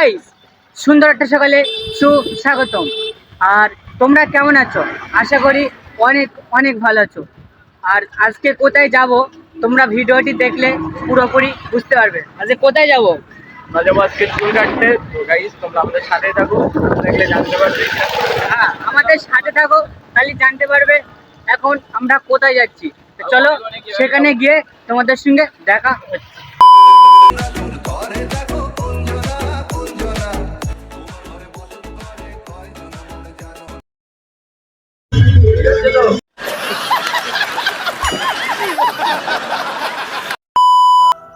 Guys, সুন্দর একটা সকালে সুস্বাগতম। আর তোমরা কেমন আছো? আশা করি অনেক অনেক ভালো আছো। আর আজকে কোথায় যাব তোমরা ভিডিওটি দেখলে পুরোপুরি বুঝতে পারবে। আজকে কোথায় যাব? আজকে চুল কাটতে। তো গাইস তোমরা আমাদের সাথে থাকো, দেখলে জানতে পারবে। হ্যাঁ, আমাদের সাথে থাকো, তাহলে জানতে পারবে এখন আমরা কোথায় যাচ্ছি। তো চলো সেখানে গিয়ে তোমাদের সঙ্গে দেখা হচ্ছে।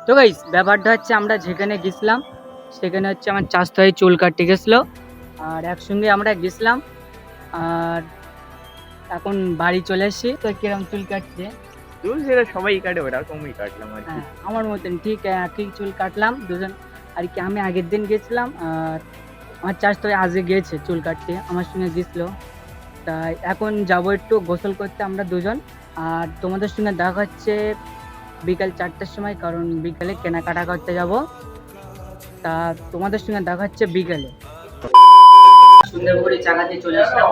তো গাইস, ব্যাপারটা হচ্ছে আমরা যেখানে গেছিলাম সেখানে হচ্ছে আমার চাচতো ভাই চুল কাটতে গেছিলো, আর একসঙ্গে আমরা গেছিলাম। আর এখন বাড়ি চলে এসেছি। তো কিরম চুল কাটছে? চুল যেটা সবাই কাটে ওরকমই কাটলাম আর কি। হ্যাঁ, আমার মতন ঠিক একই চুল কাটলাম দুজন আর কি। আমি আগের দিন গেছিলাম আর আমার চাচতো ভাই আজকে গিয়েছে চুল কাটতে, আমার সঙ্গে গেছিলো। তাই এখন যাবো একটু গোসল করতে আমরা দুজন। আর তোমাদের সঙ্গে দেখা হচ্ছে বিকাল 4টার সময়, কারণ বিকালে কেনাকাটা করতে যাব। তা তোমাদের সঙ্গে দেখা হচ্ছে বিকালে। সুন্দরবনে চাকাতে চলে আসলাম,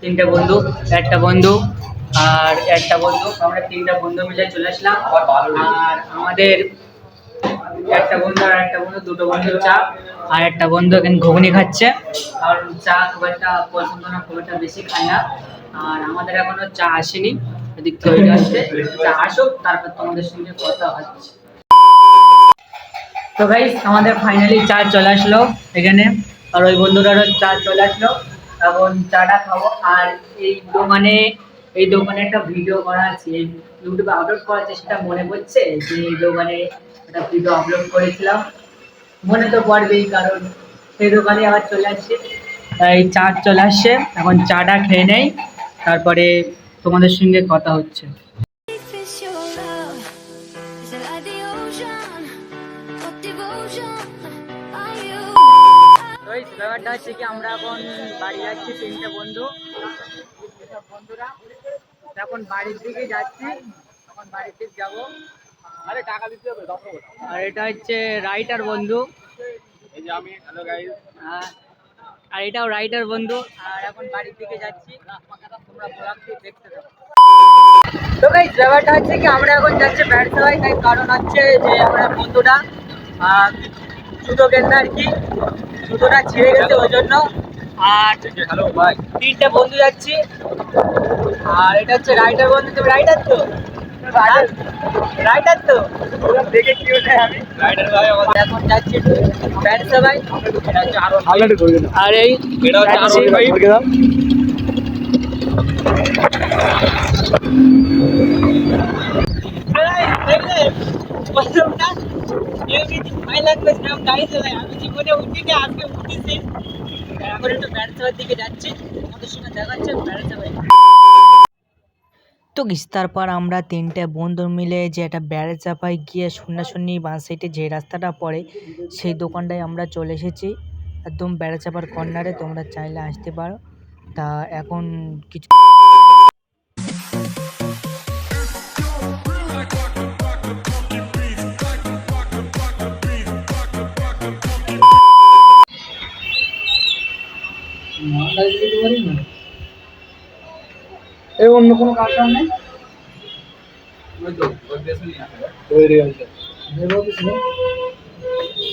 তিনটা বন্ধু, একটা বন্ধু আর একটা বন্ধু, আমরা তিনটা বন্ধু মিলে চলে আসলাম। আর আমাদের একটা বন্ধু আর একটা বন্ধু, দুটো বন্ধু চা আর একটা বন্ধু এখানে ঘুগনি খাচ্ছে। কারণ চা খুব একটা পছন্দ না, খুব একটা বেশি খায় না। আর আমাদের এখনো চা আসেনি, এদিক তৈরি আসছে, চা আসুক তারপর তোমাদের সঙ্গে কথা হচ্ছে। তো গাইস, আমাদের ফাইনালি চা চলে আসলো এখানে, আর ওই বন্ধুটারও চা চলে আসলো। এখন চাটা খাবো। আর এই দোকানে একটা ভিডিও করা আছে, ইউটিউবে আপলোড করা আছে, সেটা মনে পড়ছে যে এই দোকানে একটা ভিডিও আপলোড করেছিলাম। মনে তো পড়বেই, কারণ সেই দোকানে আবার চলে আসছে। তাই চা চলে আসছে, এখন চাটা খেয়ে নেই, তারপরে তোমাদের সঙ্গে কথা হচ্ছে। ব্যাপারটা হচ্ছে কি, আমরা এখন বাড়ি যাচ্ছি তিনটে বন্ধু, বন্ধুরা এখন বাড়ির দিকে যাচ্ছি। এখন বাড়ির দিকে যাবো। আরে টাকা দিতে হবে 10 টাকা। আর এটা হচ্ছে রাইটার বন্ধু, এই যে আমি। Hello guys. আর এটাও রাইটার বন্ধু। আর এখন বাড়ির দিকে যাচ্ছি, তোমরা ব্লগটি দেখতে থাকো। তো গাইস, ব্যাপারটা হচ্ছে কি, আমরা এখন যাচ্ছি ব্যর্থভাই। তাই কারণ হচ্ছে যে আমরা বন্ধুটা জুতো কিনতে আর কি, জুতোটা ছিঁড়ে গেছে ওই জন্য। আর হ্যালো ভাই। তিনটে বন্ধু যাচ্ছি। আর এটা হচ্ছে রাইটার বন্ধু। তুমি রাইটার তো? রাইটার তো দেখে কি হলো, আমি রাইডার ভাই। এখন যাচ্ছি ব্যর্থভাই। আরো হাইলাইট করে দিন। আর এই এটা হচ্ছে আরো ভাই করে দাও। আমি জীবনে উঠিনি, আজকে উঠেছি। এখন একটু ব্যর্থভার দিকে যাচ্ছি, আমাদের সঙ্গে দেখা হচ্ছে ব্যর্থভাই। তো তারপর আমরা তিনটে বন্ধু মিলে যে একটা ব্যারেজ চাপায় গিয়ে শূন্যাশূন্যি বাঁ সাইডে যে রাস্তাটা পড়ে সেই দোকানটায় আমরা চলে এসেছি, একদম ব্যারেজ চাপার কর্নারে। তোমরা চাইলে আসতে পারো। তা এখন কিছু অন্য কোনো কাজ নেই। ওই তো ওই বেসন নিয়ে আসবে ওই রিয়ালটা দেবো কিছু না।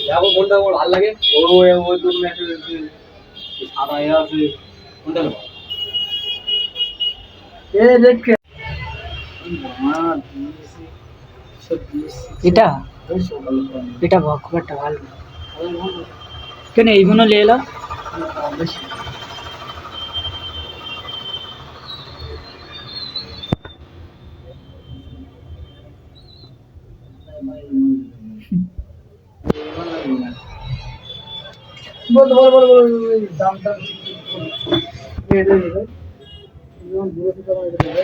দেখো কোনটা আমার ভালো লাগে। ওই ওই দুটো মেসেজ সাদা এ আছে কোনটা নেবো? এ দেখ এটা এটা খুব একটা ভালো না। কেন এইগুলো নিয়ে এলাম? বল বল বল বল দামটা দিয়ে দে দে যেমন দূরে থেকে আমাদের দেবে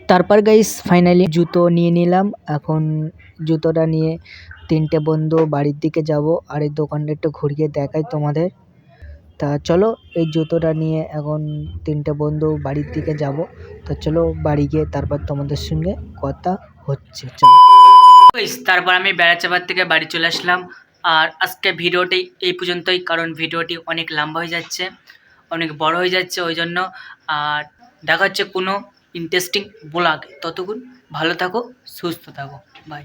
তারপর গাইস ফাইনালি জুতো নিয়ে নিলাম। এখন জুতোটা নিয়ে তিনটে বন্ধু বাড়ির দিকে যাব। আর এই দোকানটা একটু ঘুরিয়ে দেখাই তোমাদের। তা চলো এই জুতোটা নিয়ে এখন তিনটে বন্ধু বাড়ির দিকে যাব। তো চলো বাড়ি গিয়ে তারপর তোমাদের সঙ্গে কথা হচ্ছে। চলো। তারপর আমি বেড়াচাপার থেকে বাড়ি চলে আসলাম। আর আজকে ভিডিওটি এই পর্যন্তই, কারণ ভিডিওটি অনেক লম্বা হয়ে যাচ্ছে, অনেক বড় হয়ে যাচ্ছে ওই জন্য। আর দেখা হচ্ছে কোনো ইন্টারেস্টিং ব্লগ। ততক্ষণ ভালো থাকো, সুস্থ থাকো, বাই।